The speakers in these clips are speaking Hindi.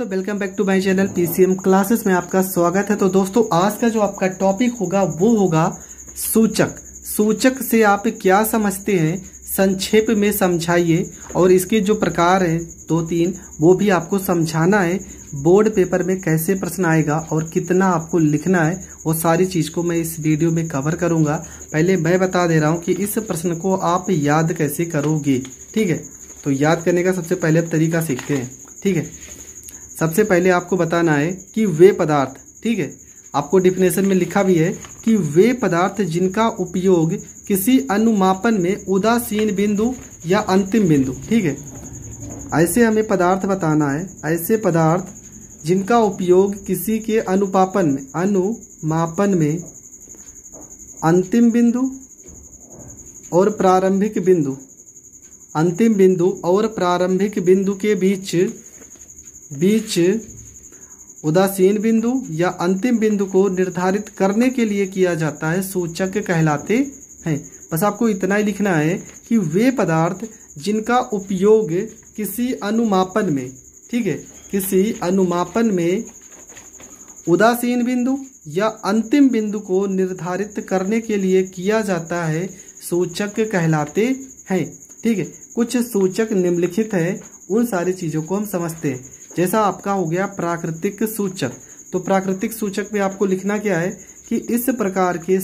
दोस्तों, welcome back to my channel PCM classes में आपका स्वागत है। तो दोस्तों, आज का जो आपका टॉपिक होगा वो होगा सूचक। सूचक से आप क्या समझते हैं, संक्षेप में समझाइए। और इसके जो प्रकार हैं 2-3 वो भी आपको समझाना है। बोर्ड पेपर में कैसे प्रश्न आएगा और कितना आपको लिखना है, वो सारी चीज़ को मैं इस वीडियो में कवर करूँगा। पहले मैं बता दे रहा हूँ कि इस प्रश्न को आप याद कैसे करोगे। ठीक है, तो याद करने का सबसे पहले तरीका सीखते हैं। ठीक है, सबसे पहले आपको बताना है कि वे पदार्थ, ठीक है, आपको डिफिनेशन में लिखा भी है कि वे पदार्थ जिनका उपयोग किसी अनुमापन में उदासीन बिंदु या अंतिम बिंदु, ठीक है, ऐसे हमें पदार्थ बताना है। ऐसे पदार्थ जिनका उपयोग किसी के अनुमापन में अंतिम बिंदु और प्रारंभिक बिंदु, अंतिम बिंदु और प्रारंभिक बिंदु के बीच उदासीन बिंदु या अंतिम बिंदु को निर्धारित करने के लिए किया जाता है, सूचक कहलाते हैं। बस आपको इतना ही लिखना है कि वे पदार्थ जिनका उपयोग किसी अनुमापन में, ठीक है, किसी अनुमापन में उदासीन बिंदु या अंतिम बिंदु को निर्धारित करने के लिए किया जाता है, सूचक कहलाते हैं। ठीक है, कुछ सूचक निम्नलिखित है, उन सारी चीज़ों को हम समझते हैं। जैसा आपका हो गया प्राकृतिक सूचक। तो प्राकृतिक सूचक में आपको लिखना क्या है कि इस प्रकार के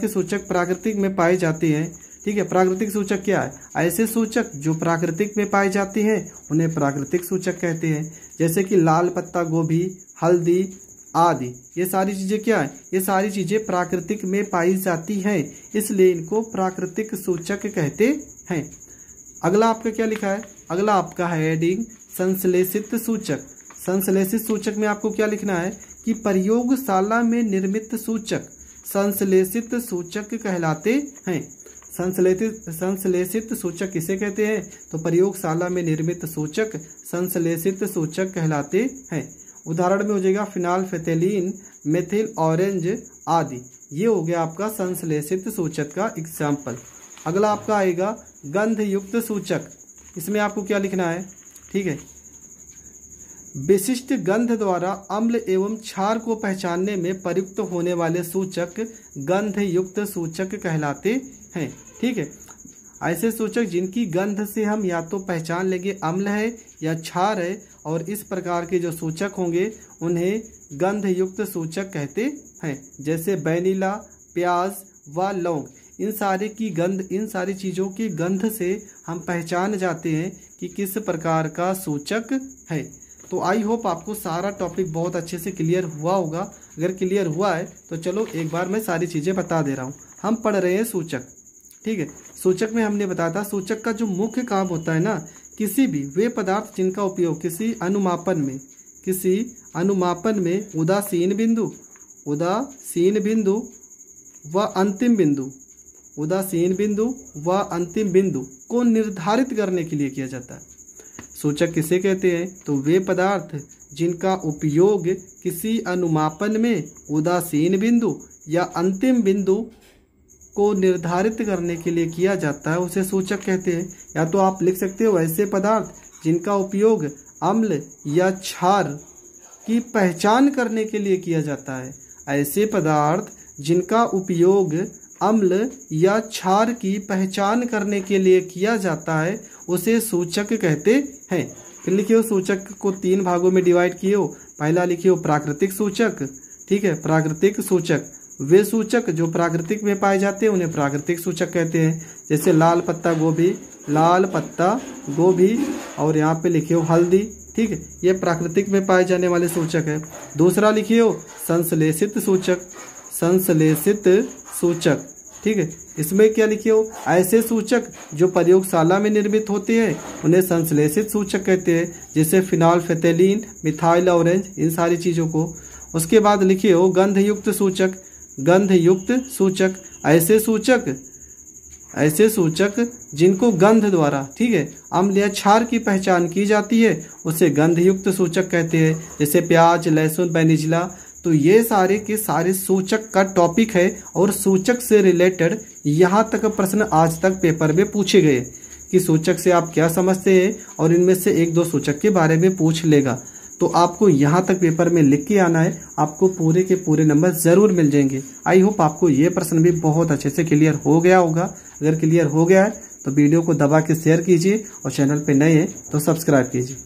सूचक प्राकृतिक में पाए जाते हैं। ठीक है, प्राकृतिक सूचक क्या है? ऐसे सूचक जो प्राकृतिक में पाए जाते हैं उन्हें प्राकृतिक सूचक कहते हैं। जैसे कि लाल पत्ता गोभी, हल्दी आदि, ये सारी चीज़ें क्या है? ये सारी चीज़ें प्राकृतिक में पाई जाती हैं, इसलिए इनको प्राकृतिक सूचक कहते हैं। अगला आपका क्या लिखा है? अगला आपका है हेडिंग संश्लेषित सूचक। संश्लेषित सूचक में आपको क्या लिखना है कि प्रयोगशाला में निर्मित सूचक संश्लेषित सूचक कहलाते हैं। संश्लेषित सूचक किसे कहते हैं? तो प्रयोगशाला में निर्मित सूचक संश्लेषित सूचक कहलाते हैं। उदाहरण में हो जाएगा फिनाल फेथेलीन, मेथिल ऑरेंज आदि। ये हो गया आपका संश्लेषित सूचक का एग्जाम्पल। अगला आपका आएगा गंध युक्त सूचक। इसमें आपको क्या लिखना है? ठीक है, विशिष्ट गंध द्वारा अम्ल एवं क्षार को पहचानने में प्रयुक्त होने वाले सूचक गंध युक्त सूचक कहलाते हैं। ठीक है, ऐसे सूचक जिनकी गंध से हम या तो पहचान लेंगे अम्ल है या क्षार है, और इस प्रकार के जो सूचक होंगे उन्हें गंध युक्त सूचक कहते हैं। जैसे वैनिला, प्याज व लौंग, इन सारी चीज़ों की गंध से हम पहचान जाते हैं कि किस प्रकार का सूचक है। तो आई होप आपको सारा टॉपिक बहुत अच्छे से क्लियर हुआ होगा। अगर क्लियर हुआ है तो चलो एक बार मैं सारी चीज़ें बता दे रहा हूँ। हम पढ़ रहे हैं सूचक। ठीक है, सूचक में हमने बताया था सूचक का जो मुख्य काम होता है ना, किसी भी वे पदार्थ जिनका उपयोग किसी अनुमापन में उदासीन बिंदु व अंतिम बिंदु को निर्धारित करने के लिए किया जाता है। सूचक किसे कहते हैं? तो वे पदार्थ जिनका उपयोग किसी अनुमापन में उदासीन बिंदु या अंतिम बिंदु को निर्धारित करने के लिए किया जाता है, उसे सूचक कहते हैं। या तो आप लिख सकते हो ऐसे पदार्थ जिनका उपयोग अम्ल या क्षार की पहचान करने के लिए किया जाता है। ऐसे पदार्थ जिनका उपयोग अम्ल या क्षार की पहचान करने के लिए किया जाता है, उसे सूचक कहते हैं। फिर लिखिए सूचक को 3 भागों में डिवाइड किए हो। पहला लिखिए प्राकृतिक सूचक। ठीक है, प्राकृतिक सूचक वे सूचक जो प्राकृतिक में पाए जाते हैं उन्हें प्राकृतिक सूचक कहते हैं। जैसे लाल पत्ता गोभी और यहाँ पे लिखिए हल्दी। ठीक है, ये प्राकृतिक में पाए जाने वाले सूचक है। दूसरा लिखिए संश्लेषित सूचक। ठीक है, इसमें क्या लिखिए हो? ऐसे सूचक जो प्रयोगशाला में निर्मित होते हैं उन्हें संश्लेषित सूचक कहते हैं। जैसे फिनाल फेथेलीन, मिथाइल ऑरेंज, इन सारी चीज़ों को। उसके बाद लिखिए हो गंध युक्त सूचक। ऐसे सूचक जिनको गंध द्वारा, ठीक है, अम्ल या क्षार की पहचान की जाती है, उसे गंध युक्त सूचक कहते हैं। जैसे प्याज, लहसुन, वेनिला। तो ये सारे के सारे सूचक का टॉपिक है और सूचक से रिलेटेड यहाँ तक प्रश्न आज तक पेपर में पूछे गए। कि सूचक से आप क्या समझते हैं और इनमें से एक दो सूचक के बारे में पूछ लेगा। तो आपको यहाँ तक पेपर में लिख के आना है, आपको पूरे के पूरे नंबर ज़रूर मिल जाएंगे। आई होप आपको ये प्रश्न भी बहुत अच्छे से क्लियर हो गया होगा। अगर क्लियर हो गया है तो वीडियो को दबा के शेयर कीजिए और चैनल पे नए हैं तो सब्सक्राइब कीजिए।